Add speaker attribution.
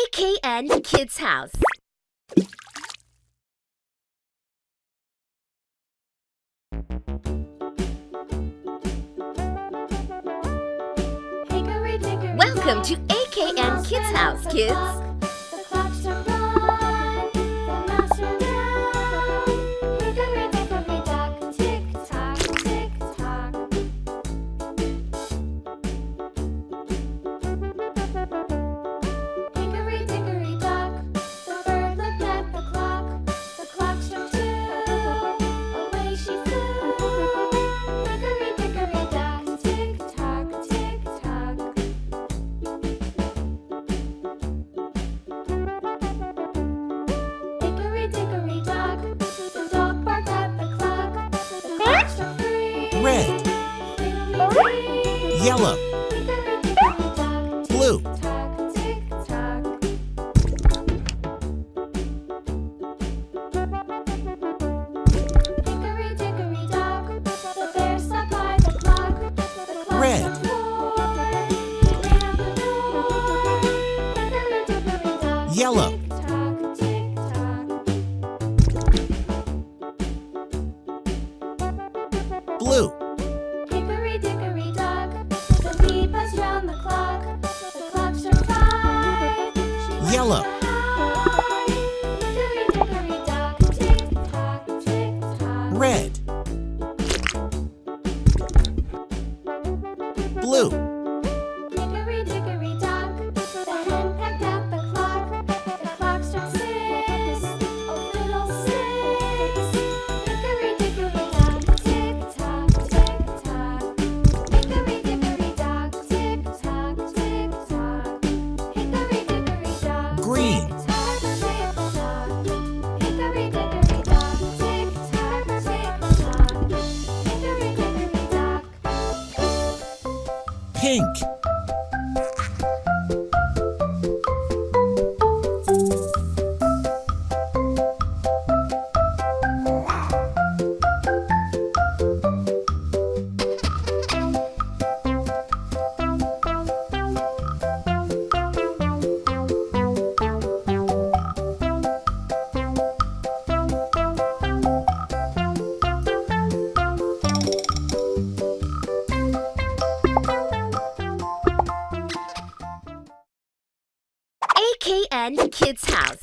Speaker 1: AKN Kids House. Welcome to AKN Kids House, kids.
Speaker 2: The clocks are one, the mouse are down. Hickory dickory dock, tick tock, tick tock. Hickory dickory dock, the bird looked at the clock. The clock struck two, away she flew. Hickory dickory dock, tick tock, tick tock. Hickory dickory dock, the dog barked at the clock. The clock struck three.
Speaker 3: Red,
Speaker 2: Fiddly-dee.
Speaker 3: yellow,
Speaker 2: Hickory dickory dock,
Speaker 3: blue,
Speaker 2: tick-tock, tick-tock. Hickory dickory dock, the bear sat by the clock. The clock
Speaker 3: Red.
Speaker 2: struck four. Ran out the door. Hickory dickory dock,
Speaker 3: Yellow.
Speaker 2: tick-tock, tick-tock.
Speaker 3: blue,
Speaker 2: Hickory dickory dock, the bee buzzed round the clock. The clock struck five. She went
Speaker 3: Yellow.
Speaker 2: to hide. Hickory dickory dock, tick tock, tick tock.
Speaker 3: red, blue,
Speaker 2: Hickory dickory dock, the hen pecked at the clock. The clock struck six. Oh, fiddle-six. Hickory dickory dock, tick tock, tick tock. Hickory dickory dock, tick tock, tick tock. Hickory dickory dock,
Speaker 3: Green.
Speaker 2: tick tock, tick tock. Hickory dickory dock, tick tock, tick tock. Hickory dickory dock.
Speaker 3: pink,
Speaker 1: AKN Kids House.